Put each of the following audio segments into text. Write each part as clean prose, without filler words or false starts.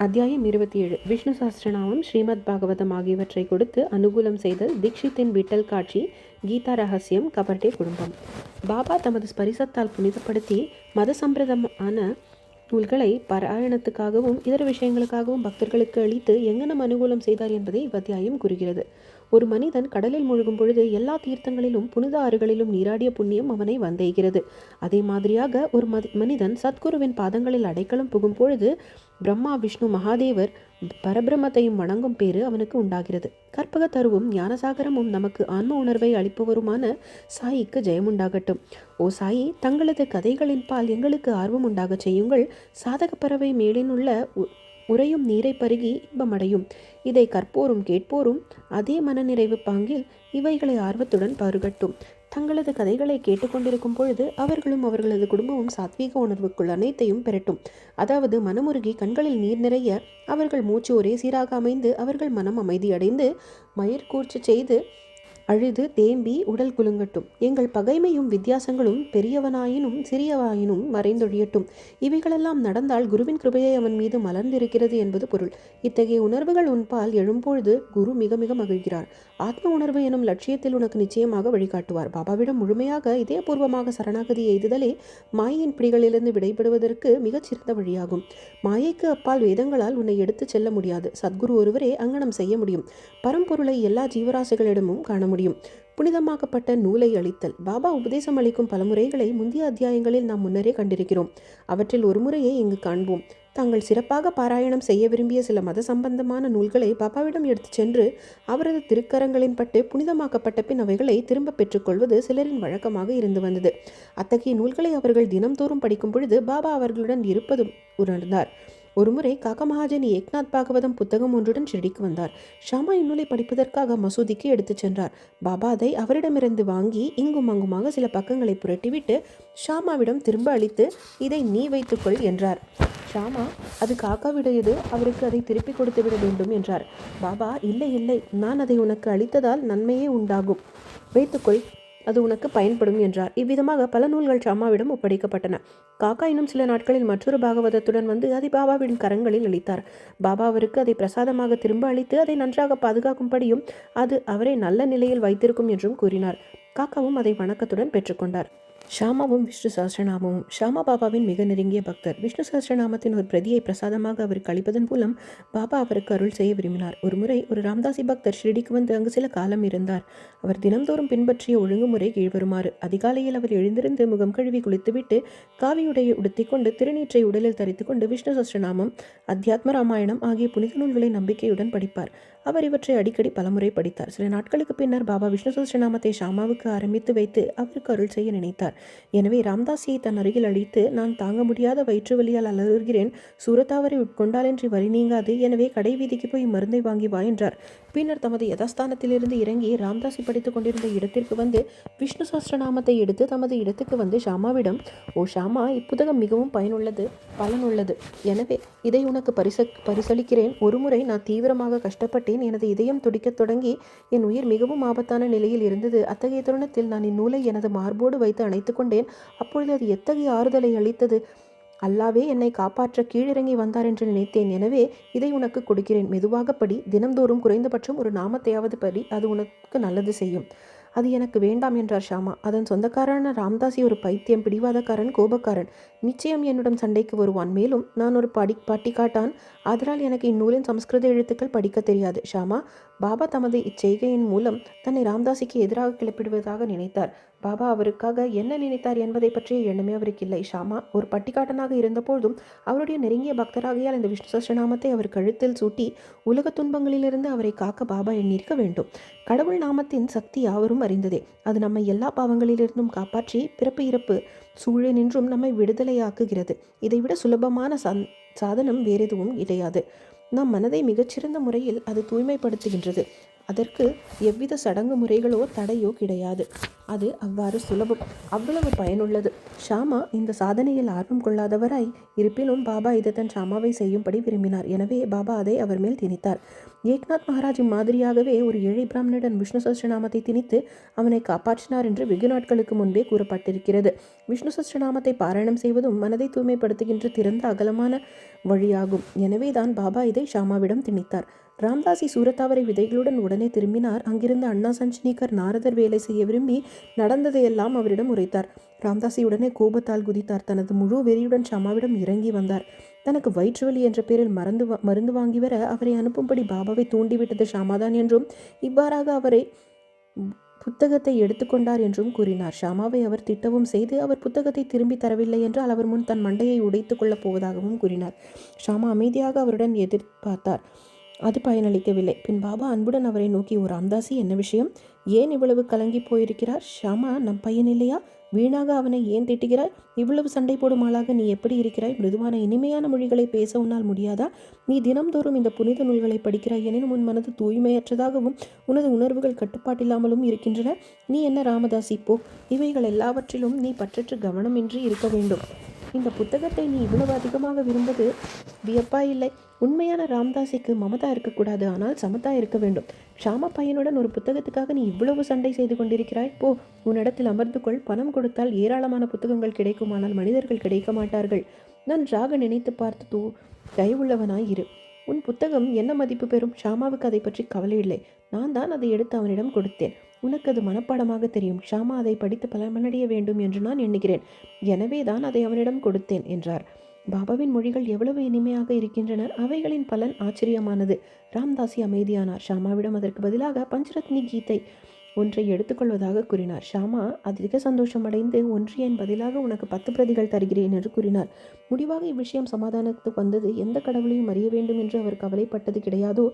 அத்தியாயம் 27. விஷ்ணு சஹஸ்ரநாமம், ஸ்ரீமத் பாகவதம் ஆகியவற்றை கொடுத்து அனுகூலம் செய்தல், தீக்ஷித்தின் விட்டல் காட்சி, கீதா ரகசியம், கபர்டே குடும்பம். பாபா தமது ஸ்பரிசத்தால் புனிதப்படுத்தி மத சம்பிரதமான நூல்களை பாராயணத்துக்காகவும் இதர விஷயங்களுக்காகவும் பக்தர்களுக்கு அளித்து எங்கனம் அனுகூலம் செய்தார் என்பதை இவ்வத்தியாயம் கூறுகிறது. ஒரு மனிதன் கடலில் மூழ்கும் பொழுது எல்லா தீர்த்தங்களிலும் புனித ஆறுகளிலும் நீராடிய புண்ணியம் அவனை வந்தெய்கிறது. அதே மாதிரியாக ஒரு மனிதன் சத்குருவின் பாதங்களில் அடைக்கலம் புகும் பொழுது பிரம்மா, விஷ்ணு, மகாதேவர் பரபிரமத்தையும் வணங்கும் பேறு அவனுக்கு உண்டாகிறது. கற்பக தருவும் ஞானசாகரமும் நமக்கு ஆன்ம உணர்வை அளிப்பவருமான சாயிக்கு ஜெயமுண்டாகட்டும். ஓ சாயி, தங்களது கதைகளின் பால் எங்களுக்கு ஆர்வம் உண்டாகச் செய்யுங்கள். சாதக பறவை மேலினுள்ள உறையும் நீரை பருகி இன்பமடையும். இதை கற்போரும் கேட்போரும் அதே மனநிறைவு பாங்கில் இவைகளை ஆர்வத்துடன் பருகட்டும். தங்களது கதைகளை கேட்டுக்கொண்டிருக்கும் பொழுது அவர்களும் அவர்களது குடும்பமும் சாத்வீக உணர்வுக்குள் அனைத்தையும் பெறட்டும். அதாவது மனமுருகி கண்களில் நீர் நிறைய அவர்கள் மூச்சு ஒரே சீராக அமைந்து அவர்கள் மனம் அமைதியடைந்து மயிர்கூர்ச்சி செய்து அழுது தேம்பி உடல் குலுங்கட்டும். எங்கள் பகைமையும் வித்தியாசங்களும் பெரியவனாயினும் சிறியவாயினும் மறைந்தொழியட்டும். இவைகளெல்லாம் நடந்தால் குருவின் கிருபையை அவன் மீது மலர்ந்திருக்கிறது என்பது பொருள். இத்தகைய உணர்வுகள் உன்பால் எழும்பொழுது குரு மிக மிக மகிழ்கிறார். ஆத்ம உணர்வு எனும் லட்சியத்தில் உனக்கு நிச்சயமாக வழிகாட்டுவார். பாபாவிடம் முழுமையாக இதயபூர்வமாக சரணாகதி எய்துதலே மாயையின் பிடிகளிலிருந்து விடைபடுவதற்கு மிகச்சிறந்த வழியாகும். மாயைக்கு அப்பால் வேதங்களால் உன்னை எடுத்துச் செல்ல முடியாது. சத்குரு ஒருவரே அங்கனம் செய்ய முடியும். பரம்பொருளை எல்லா ஜீவராசிகளிடமும் காண முடியும். புனிதமாக்கப்பட்ட நூலை அளித்தல். பாபா உபதேசம் அளிக்கும் பல முறைகளை முந்தைய அத்தியாயங்களில் நாம் முன்னரே கண்டிருக்கிறோம். அவற்றில் ஒரு முறையை இங்கு காண்போம். தாங்கள் சிறப்பாக பாராயணம் செய்ய விரும்பிய சில மத சம்பந்தமான நூல்களை பாபாவிடம் எடுத்துச் சென்று அவரது திருக்கரங்களின் பட்டு புனிதமாக்கப்பட்ட பின் அவைகளை திரும்ப பெற்றுக்கொள்வது சிலரின் வழக்கமாக இருந்து வந்தது. அத்தகைய நூல்களை அவர்கள் தினம்தோறும் படிக்கும் பொழுது பாபா அவர்களுடன் இருப்பதும் உணர்ந்தார். ஒருமுறை காக்கா மகாஜன் ஏக்நாத் பாகவதம் புத்தகம் ஒன்றுடன் ஷிரடிக்கு வந்தார். ஷாமா இந்நூலை படிப்பதற்காக மசூதிக்கு எடுத்துச் சென்றார். பாபா அதை அவரிடமிருந்து வாங்கி இங்கும் அங்குமாக சில பக்கங்களை புரட்டிவிட்டு ஷாமாவிடம் திரும்ப அளித்து, இதை நீ வைத்துக்கொள் என்றார். ஷாமா, அது காக்காவிடையது, அவருக்கு அதை திருப்பி கொடுத்து விட வேண்டும் என்றார். பாபா, இல்லை இல்லை, நான் அதை உனக்கு அளித்ததால் நன்மையே உண்டாகும், வைத்துக்கொள், அது உனக்கு பயன்படும் என்றார். இவ்விதமாக பல நூல்கள் ஷாமாவிடம் ஒப்படைக்கப்பட்டன. காக்கா இன்னும் சில நாட்களில் மற்றொரு பாகவதத்துடன் வந்து அதை பாபாவின் கரங்களில் அளித்தார். பாபா அவருக்கு அதை பிரசாதமாக திரும்ப அளித்து அதை நன்றாக பாதுகாக்கும்படியும் அது அவரை நல்ல நிலையில் வைத்திருக்கும் என்றும் கூறினார். காக்காவும் அதை வணக்கத்துடன் பெற்றுக்கொண்டார். ஷாமாவும் விஷ்ணு சஹஸ்ரநாமமும். ஷாமா பாபாவின் மிக நெருங்கிய பக்தர். விஷ்ணு சஹஸ்ரநாமத்தின் ஒரு பிரதியை பிரசாதமாக அவருக்கு அளிப்பதன் மூலம் பாபா அவருக்கு அருள் செய்ய விரும்பினார். ஒருமுறை ஒரு ராம்தாசி பக்தர் ஷிரடிக்கு வந்து அங்கு சில காலம் இருந்தார். அவர் தினம்தோறும் பின்பற்றிய ஒழுங்குமுறை கீழ்வருமாறு. அதிகாலையில் அவர் எழுந்திருந்து முகம் கழுவி குளித்துவிட்டு காவியுடையை உடுத்திக்கொண்டு திருநீற்றை உடலில் தரித்துக்கொண்டு விஷ்ணு சஹஸ்ரநாமம், அத்தியாத்ம ராமாயணம் ஆகிய புனித நூல்களை நம்பிக்கையுடன் படிப்பார். அவர் இவற்றை அடிக்கடி பலமுறை படித்தார். சில நாட்களுக்கு பின்னர் பாபா விஷ்ணு சஹஸ்ரநாமத்தை ஷாமாவுக்கு ஆரம்பித்து வைத்து அவருக்கு அருள் செய்ய நினைத்தார். எனவே ராம்தாசியை தன் அருகில் அழைத்து, நான் தாங்க முடியாத வயிற்று வலியால் அலறுகிறேன், சூரத்தாவரை உட்கொண்டாலன்றி வலி நீங்காது, எனவே கடை வீதிக்கு போய் மருந்தை வாங்கி வா என்றார். பின்னர் தமது யதாஸ்தானத்திலிருந்து இறங்கி ராம்தாசி படித்துக் கொண்டிருந்த இடத்திற்கு வந்து விஷ்ணு சஹஸ்ரநாமத்தை எடுத்து தமது இடத்துக்கு வந்து ஷாமாவிடம், ஓ ஷாமா, இப்புத்தகம் மிகவும் பயனுள்ளது, பலனுள்ளது, எனவே இதை உனக்கு பரிசளிக்கிறேன். ஒருமுறை நான் தீவிரமாக கஷ்டப்பட்டேன். எனது இதயம் துடிக்கத் தொடங்கி என் உயிர் மிகவும் ஆபத்தான நிலையில் இருந்தது. அத்தகைய தருணத்தில் நான் இந்நூலை எனது மார்போடு வைத்து அணைத்து கொண்டேன். அப்பொழுது அது எத்தகைய ஆறுதலை அளித்தது! அல்லாவே என்னை காப்பாற்ற கீழிறங்கி வந்தார் என்று நினைத்தேன். எனவே இதை உனக்கு கொடுக்கிறேன். மெதுவாக படி. தினம்தோறும் குறைந்தபட்சம் ஒரு நாமத்தையாவது படி. அது உனக்கு நல்லது செய்யும். அது எனக்கு வேண்டாம் என்றார் ஷாமா. அதன் சொந்தக்காரரான ராம்தாசி ஒரு பைத்தியம், பிடிவாதக்காரன், கோபக்காரன். நிச்சயம் என்னுடன் சண்டைக்கு வருவான். மேலும் நான் ஒரு பட்டிக்காட்டான். ஆதலால் எனக்கு இந்நூலின் சமஸ்கிருத எழுத்துக்கள் படிக்க தெரியாது. ஷாமா, பாபா தமது இச்செய்கையின் மூலம் தன்னை ராம்தாசிக்கு எதிராக கிளப்பிடுவதாக நினைத்தார். பாபா அவருக்காக என்ன நினைத்தார் என்பதை பற்றிய எண்ணமே அவருக்கு இல்லை. ஷாமா ஒரு பட்டிக்காட்டனாக இருந்தபோதும் அவருடைய நெருங்கிய பக்தராகியால் இந்த விஷ்ணு சஹஸ்ரநாமத்தை அவர் கழுத்தில் சூட்டி உலக துன்பங்களிலிருந்து அவரை காக்க பாபா எண்ணிருக்க வேண்டும். கடவுள் நாமத்தின் சக்தி யாவரும் அறிந்ததே. அது நம்மை எல்லா பாவங்களிலிருந்தும் காப்பாற்றி பிறப்பு இறப்பு சூழே நின்றும் நம்மை விடுதலையாக்குகிறது. இதைவிட சுலபமான சாதனம் வேறெதுவும் கிடையாது. நம் மனதை மிகச்சிறந்த முறையில் அது தூய்மைப்படுத்துகின்றது. அதற்கு எவ்வித சடங்கு முறைகளோ தடையோ கிடையாது. அது அவ்வாறு சுலபம், அவ்வளவு பயனுள்ளது. ஷாமா இந்த சாதனையில் ஆர்வம் கொள்ளாதவராய் இருப்பினும் பாபா இது தன் ஷாமாவை செய்யும்படி விரும்பினார். எனவே பாபா அதை அவர் மேல் திணித்தார். ஏக்நாத் மகாராஜ் மாதிரியாகவே ஒரு ஏழை பிராமணனுடன் விஷ்ணு சஹஸ்ரநாமத்தை திணித்து அவனை காப்பாற்றினார் என்று வெகு நாட்களுக்கு முன்பே கூறப்பட்டிருக்கிறது. விஷ்ணு சஹஸ்ரநாமத்தை பாராயணம் செய்வதும் மனதை தூய்மைப்படுத்துகின்ற திறந்த அகலமான வழியாகும். எனவேதான் பாபா இதை ஷாமாவிடம் திணித்தார். ராம்தாசி சூரத்தாவரை விதைகளுடன் உடனே திரும்பினார். அங்கிருந்து அண்ணா சஞ்சனிகர் நாரதர் வேலை செய்ய விரும்பி நடந்ததையெல்லாம் அவரிடம் உரைத்தார். ராம்தாசி உடனே கோபத்தால் குதித்தார். தனது முழு வெறியுடன் ஷாமாவிடம் இறங்கி வந்தார். தனக்கு வயிற்று வலி என்ற பேரில் மருந்து வாங்கி வர அவரை அனுப்பும்படி பாபாவை தூண்டிவிட்டது ஷாமாதான் என்றும், இவ்வாறாக அவரை புத்தகத்தை எடுத்துக்கொண்டார் என்றும் கூறினார். ஷாமாவை அவர் திட்டவும் செய்து, அவர் புத்தகத்தை திரும்பி தரவில்லை என்றால் அவர் முன் தன் மண்டையை உடைத்துக் கொள்ளப் போவதாகவும் கூறினார். ஷாமா அமைதியாக அவருடன் எதிர்பார்த்தார். அது பயனளிக்கவில்லை. பின் பாபா அன்புடன் அவரை நோக்கி, ஓ ராம்தாசி, என்ன விஷயம்? ஏன் இவ்வளவு கலங்கி போயிருக்கிறார்? ஷாமா நம் பையன் இல்லையா? வீணாக அவனை ஏன் திட்டுகிறாய்? இவ்வளவு சண்டை போடும் ஆளாக நீ எப்படி இருக்கிறாய்? மிருதுவான இனிமையான மொழிகளை பேச உன்னால் முடியாதா? நீ தினம்தோறும் இந்த புனித நூல்களை படிக்கிறாய். எனினும் உன் மனது தூய்மையற்றதாகவும் உனது உணர்வுகள் கட்டுப்பாட்டில்லாமலும் இருக்கின்றன. நீ என்ன ராமதாசி, போ. இவைகள் எல்லாவற்றிலும் நீ பற்றற்று கவனமின்றி இருக்க வேண்டும். இந்த புத்தகத்தை நீ இவ்வளவு அதிகமாக விரும்புவது வியப்பாயில்லை. உண்மையான ராம்தாசிக்கு மமதா இருக்கக்கூடாது, ஆனால் சமதா இருக்க வேண்டும். ஷாமா பையனுடன் ஒரு புத்தகத்துக்காக நீ இவ்வளவு சண்டை செய்து கொண்டிருக்கிறாய். போ, உன்னிடத்தில் அமர்ந்து கொள். பணம் கொடுத்தால் ஏராளமான புத்தகங்கள் கிடைக்கும், ஆனால் மனிதர்கள் கிடைக்க மாட்டார்கள். நன்றாக நினைத்து பார்த்து தயவுள்ளவனாய் இரு. உன் புத்தகம் என்ன மதிப்பு பெறும்? ஷாமாவுக்கு அதை பற்றி கவலை இல்லை. நான் தான் அதை எடுத்து அவனிடம் கொடுத்தேன். உனக்கு அது மனப்பாடமாக தெரியும். ஷாமா அதை படித்து பலனடைய வேண்டும் என்று நான் எண்ணுகிறேன். எனவே தான் அதை அவனிடம் கொடுத்தேன் என்றார். பாபாவின் மொழிகள் எவ்வளவு இனிமையாக இருக்கின்றன. அவைகளின் பலன் ஆச்சரியமானது. ராம்தாசி அமைதியானார். ஷாமாவிடம் அதற்கு பதிலாக பஞ்சரத்னி கீதை ஒன்றை எடுத்துக்கொள்வதாக கூறினார். ஷாமா அதிக சந்தோஷமடைந்து, ஒன்றியன் பதிலாக உனக்கு 10 பிரதிகள் தருகிறேன் என்று கூறினார். முடிவாக இவ்விஷயம் சமாதானத்துக்கு வந்தது. எந்த கடவுளையும் அறிய வேண்டும் என்று அவர் கவலைப்பட்டது கிடையாதோ,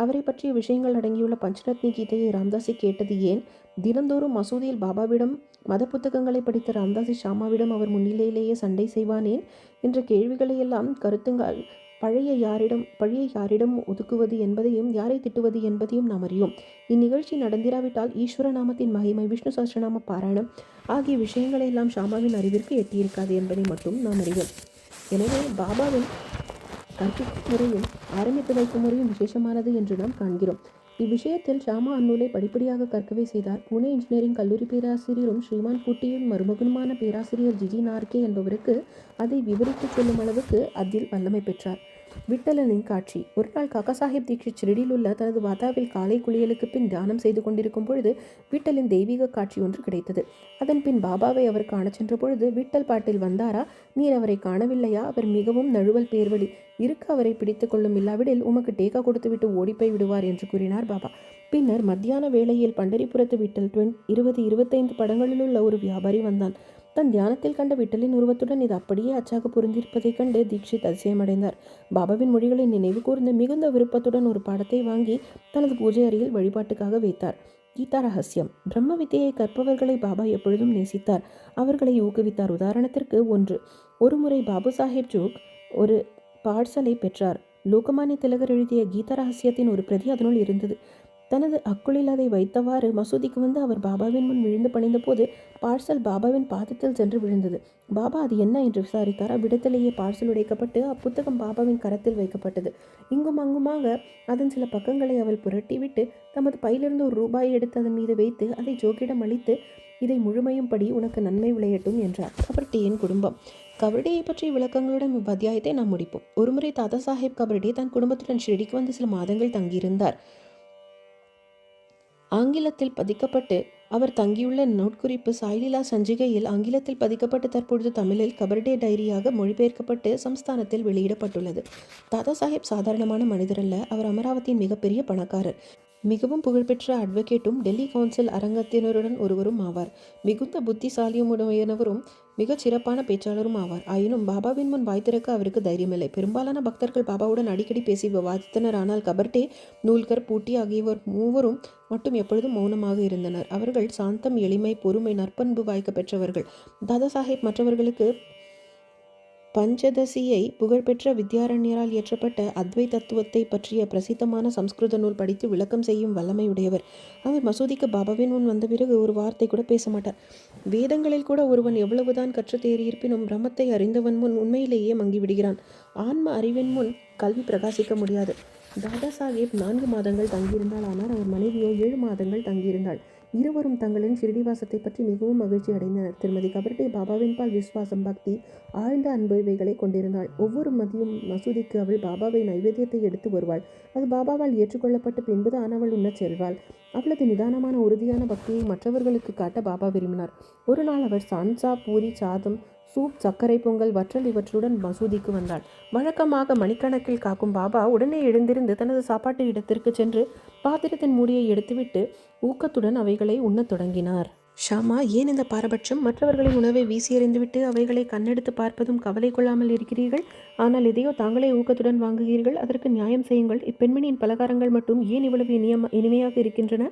அவரை பற்றிய விஷயங்கள் அடங்கியுள்ள பஞ்சரத்னி கீதையை ராம்தாசி கேட்டது ஏன்? தினந்தோறும் மசூதியில் பாபாவிடம் மத புத்தகங்களை படித்த ராம்தாசி ஷாமாவிடம் அவர் முன்னிலையிலேயே சண்டை செய்வானேன் என்ற கேள்விகளையெல்லாம் கருத்துங்கள் பழைய யாரிடம் ஒதுக்குவது என்பதையும் யாரை திட்டுவது என்பதையும் நாம் அறியோம். இந்நிகழ்ச்சி நடந்திராவிட்டால் ஈஸ்வர நாமத்தின் மகிமை, விஷ்ணு சஹஸ்ரநாம பாராயணம் ஆகிய விஷயங்களை எல்லாம் ஷாமாவின் அறிவிற்கு எட்டியிருக்காது என்பதை மட்டும் நாம் அறிவோம். எனவே பாபாவின் கற்பிக்கும் முறையும் ஆரம்பித்து வைக்கும் முறையும் விசேஷமானது என்று நாம் காண்கிறோம். இவ்விஷயத்தில் ஷாமா அந்நூலை படிப்படியாக கற்கவே செய்தார். புனே இன்ஜினியரிங் கல்லூரி பேராசிரியரும் ஸ்ரீமான் குட்டியின் மருமகனுமான பேராசிரியர் ஜிஜி நார்கே என்பவருக்கு அதை விவரித்து சொல்லும் அளவுக்கு அதில் வல்லமை பெற்றார். விட்டலனின் காட்சி. ஒரு நாள் காக்கா சாஹிப் தீக்ஷித் ஷிரடியில் உள்ள தனது வாதாவில் காலை குளியலுக்கு பின் தியானம் செய்து கொண்டிருக்கும் பொழுது விட்டலின் தெய்வீக காட்சி ஒன்று கிடைத்தது. அதன் பின் பாபாவை அவர் காண சென்ற பொழுது, விட்டல் பாட்டில் வந்தாரா? நீர் அவரை காணவில்லையா? அவர் மிகவும் நழுவல் பேர்வழி. இருக்க அவரை பிடித்து கொள்ளும், இல்லாவிடில் உமக்கு டேக்கா கொடுத்துவிட்டு ஓடிப்போய் விடுவார் என்று கூறினார் பாபா. பின்னர் மத்தியான வேளையில் பண்டரிபுரத்து விட்டல் 20-25 படங்களிலுள்ள ஒரு வியாபாரி வந்தான். தன் தியானத்தில் கண்ட விட்டலின் உருவத்துடன் இது அப்படியே அச்சாக பொருந்திருப்பதைக் கண்டு தீக்ஷித் அதிசயமடைந்தார். பாபாவின் மொழிகளை நினைவு கூர்ந்து மிகுந்த விருப்பத்துடன் ஒரு பாடத்தை வாங்கி தனது பூஜை அறையில் வழிபாட்டுக்காக வைத்தார். கீதா ரகசியம். பிரம்ம வித்தையை கற்பவர்களை பாபா எப்பொழுதும் நேசித்தார், அவர்களை ஊக்குவித்தார். உதாரணத்திற்கு, ஒரு முறை பாபு சாஹேப் ஜோக் ஒரு பார்சலை பெற்றார். லோகமானிய திலகர் எழுதிய கீதா ரகசியத்தின் ஒரு பிரதி அதனுள் இருந்தது. தனது அக்குளில் அதை வைத்தவாறு மசூதிக்கு வந்து அவர் பாபாவின் முன் விழுந்து பணிந்த போது பார்சல் பாபாவின் பாதத்தில் சென்று விழுந்தது. பாபா அது என்ன என்று விசாரித்தார். அவ்விடத்திலேயே பார்சல் உடைக்கப்பட்டு அப்புத்தகம் பாபாவின் கரத்தில் வைக்கப்பட்டது. இங்கும் அங்குமாக அதன் சில பக்கங்களை அவள் புரட்டிவிட்டு தமது பையிலிருந்து ஒரு ரூபாயை எடுத்து அதன் மீது வைத்து அதை ஜோக்கிடம் அளித்து, இதை முழுமையும் படி, உனக்கு நன்மை விளையட்டும் என்றார். கபர்டேயின் குடும்பம். கபர்டேயை பற்றிய விளக்கங்களுடன் இவ்வத்தியாயத்தை நாம் முடிப்போம். ஒருமுறை தாதா சாஹேப் கபர்டே தன் குடும்பத்துடன் ஷிரடிக்கு வந்து சில மாதங்கள் தங்கியிருந்தார். ஆங்கிலத்தில் பதிக்கப்பட்டு அவர் தங்கியுள்ள நோட்குறிப்பு சாய்லீலா சஞ்சிகையில் ஆங்கிலத்தில் பதிக்கப்பட்டு தற்பொழுது தமிழில் கபர்டே டைரியாக மொழிபெயர்க்கப்பட்டு சம்ஸ்தானத்தில் வெளியிடப்பட்டுள்ளது. தாதா சாஹேப் சாதாரணமான மனிதரல்ல. அவர் அமராவதியின் மிகப்பெரிய பணக்காரர். மிகவும் புகழ்பெற்ற அட்வொகேட்டும் டெல்லி கவுன்சில் அரங்கத்தினருடன் ஒருவரும் ஆவார். மிகுந்த புத்திசாலியுமுடையவரும் மிகச் சிறப்பான பேச்சாளரும் ஆவார். ஆயினும் பாபாவின் முன் வாய் திறக்க அவருக்கு தைரியமில்லை. பெரும்பாலான பக்தர்கள் பாபாவுடன் அடிக்கடி பேசி விவாதித்தனர். ஆனால் கபர்டே, நூல்கர், பூட்டி ஆகியோர் மூவரும் மட்டும் எப்பொழுதும் மௌனமாக இருந்தனர். அவர்கள் சாந்தம், எளிமை, பொறுமை, நற்பண்பு வாய்க்க பெற்றவர்கள். தாதா சாஹேப் மற்றவர்களுக்கு பஞ்சதசியை புகழ்பெற்ற வித்யாரண்யரால் இயற்றப்பட்ட அத்வை தத்துவத்தை பற்றிய பிரசித்தமான சம்ஸ்கிருத நூல் படித்து விளக்கம் செய்யும் வல்லமையுடையவர். அவர் மசூதிக்கு பாபாவின் முன் வந்த பிறகு ஒரு வார்த்தை கூட பேச மாட்டார். வேதங்களில் கூட ஒருவன் எவ்வளவுதான் கற்று தேறியிருப்பினும் பிரம்மத்தை அறிந்தவன் முன் உண்மையிலேயே மங்கிவிடுகிறான். ஆன்ம அறிவின் முன் கல்வி பிரகாசிக்க முடியாது. தாதா சாஹேப் 4 மாதங்கள் தங்கியிருந்தாள். ஆனால் அவர் மனைவியோ 7 மாதங்கள் தங்கியிருந்தாள். இருவரும் தங்களின் ஷிரடிவாசத்தை பற்றி மிகவும் மகிழ்ச்சி அடைந்தனர். திருமதி கபர்டே பாபாவின் பால் விசுவாசம், பக்தி, ஆழ்ந்த அன்பு இவைகளை கொண்டிருந்தாள். ஒவ்வொரு மதியம் மசூதிக்கு அவள் பாபாவை நைவேத்தியத்தை எடுத்து வருவாள். அது பாபாவால் ஏற்றுக்கொள்ளப்பட்ட பின்புதான் அவள் உண்ணச் செல்வாள். அவளது நிதானமான உறுதியான பக்தியை மற்றவர்களுக்கு காட்ட பாபா விரும்பினார். ஒரு நாள் அவர் சான்சா, பூரி, சாதம், சூப், சர்க்கரை பொங்கல், வற்றல் இவற்றுடன் மசூதிக்கு வந்தாள். வழக்கமாக மணிக்கணக்கில் காக்கும் பாபா உடனே எழுந்திருந்து தனது சாப்பாட்டு இடத்திற்கு சென்று பாத்திரத்தின் மூடியை எடுத்துவிட்டு ஊக்கத்துடன் அவைகளை உண்ணத் தொடங்கினார். ஷாமா, ஏன் இந்த பாரபட்சம்? மற்றவர்களின் உணவை வீசி எறிந்துவிட்டு அவைகளை கண்ணெடுத்து பார்ப்பதும் கவலை கொள்ளாமல் இருக்கிறீர்கள். ஆனால் இதையோ தாங்களே ஊக்கத்துடன் வாங்குகிறீர்கள். அதற்கு நியாயம் செய்யுங்கள். இப்பெண்மணியின் பலகாரங்கள் மட்டும் ஏன் இவ்வளவு இனிமையாக இருக்கின்றன?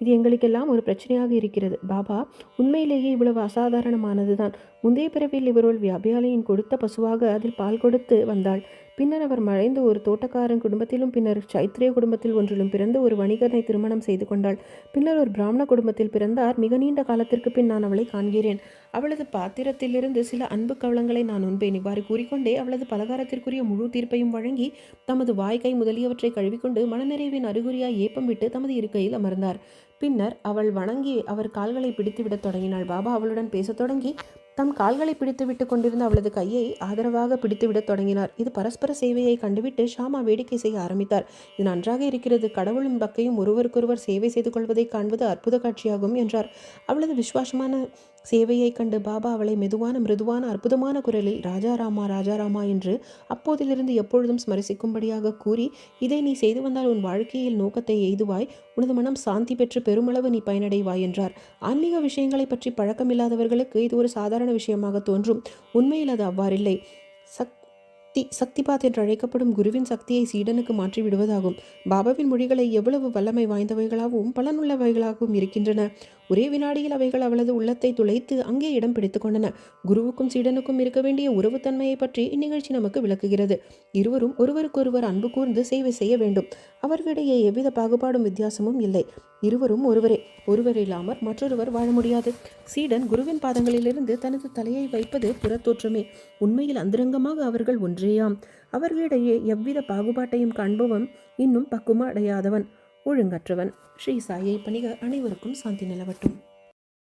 இது எங்களுக்கெல்லாம் ஒரு பிரச்சனையாக இருக்கிறது. பாபா உண்மையிலேயே இவ்வளவு அசாதாரணமானதுதான். முந்தைய பிறவியில் இவருள் வியாபியாலையின் கொடுத்த பசுவாக அதில் பால் கொடுத்து வந்தாள். பின்னர் அவர் மறைந்து ஒரு தோட்டக்காரன் குடும்பத்திலும் பின்னர் சைத்ரேய குடும்பத்தில் ஒன்றிலும் பிறந்து ஒரு வணிகனை திருமணம் செய்து கொண்டாள். பின்னர் ஒரு பிராமண குடும்பத்தில் பிறந்தார். மிக நீண்ட காலத்திற்கு பின் நான் அவளை காண்கிறேன். அவளது பாத்திரத்திலிருந்து சில அன்பு கவளங்களை நான் உண்பேன். இவ்வாறு கூறிக்கொண்டே அவளது பலகாரத்திற்குரிய முழு தீர்ப்பையும் வழங்கி தமது வாய்க்கை முதலியவற்றை கழுவிக்கொண்டு மனநிறைவின் அறிகுறியாய் ஏப்பம் விட்டு தமது இருக்கையில் அமர்ந்தார். பின்னர் அவள் வணங்கி அவர் கால்களை பிடித்து விடத் தொடங்கினாள். பாபா அவளுடன் பேசத் தொடங்கி தம் கால்களை பிடித்து விட்டு கொண்டிருந்த அவளது கையை ஆதரவாக பிடித்துவிடத் தொடங்கினார். இது பரஸ்பர சேவையை கண்டுவிட்டு ஷாமா வேடிக்கை செய்ய ஆரம்பித்தார். இது நன்றாக இருக்கிறது. கடவுளும் பக்கையும் ஒருவருக்கொருவர் சேவை செய்து கொள்வதை காண்பது அற்புத காட்சியாகும் என்றார். அவளது விசுவாசமான சேவையை கண்டு பாபா அவளை மெதுவான, மிருதுவான, அற்புதமான குரலில் ராஜாராமா, ராஜாராமா என்று அப்போதிலிருந்து எப்பொழுதும் ஸ்மரிசிக்கும்படியாக கூறி, இதை நீ செய்து வந்தால் உன் வாழ்க்கையில் நோக்கத்தை எய்துவாய், உனது மனம் சாந்தி பெற்று பெருமளவு நீ பயனடைவாய் என்றார். ஆன்மீக விஷயங்களை பற்றி பழக்கமில்லாதவர்களுக்கு இது ஒரு சாதாரண விஷயமாக தோன்றும். உண்மையில் அது அவ்வாறில்லை. சக்திபாத் என்று அழைக்கப்படும் குருவின் சக்தியை சீடனுக்கு மாற்றி விடுவதாகும். பாபாவின் மொழிகளை எவ்வளவு வல்லமை வாய்ந்தவைகளாகவும் பலனுள்ளவைகளாகவும் இருக்கின்றன. ஒரே வினாடியில் அவைகள் அவளது உள்ளத்தை துளைத்து அங்கே இடம் பிடித்துக் கொண்டன. குருவுக்கும் சீடனுக்கும் இருக்க வேண்டிய உறவுத்தன்மையை பற்றி இந்நிகழ்ச்சி நமக்கு விளக்குகிறது. இருவரும் ஒருவருக்கொருவர் அன்பு கூர்ந்து சேவை செய்ய வேண்டும். அவர்களிடையே எவ்வித பாகுபாடும் வித்தியாசமும் இல்லை. இருவரும் ஒருவரே. ஒருவர் இல்லாமல் மற்றொருவர் வாழ முடியாது. சீடன் குருவின் பாதங்களிலிருந்து தனது தலையை வைப்பது புறத்தோற்றமே. உண்மையில் அந்தரங்கமாக அவர்கள் ஒன்றேயாம். அவர்களிடையே எவ்வித பாகுபாட்டையும் காண்பவன் இன்னும் பக்குவம் அடையாதவன், ஒழுங்கற்றவன். ஸ்ரீ சாயை பணிக. அனைவருக்கும் சாந்தி நிலவட்டும்.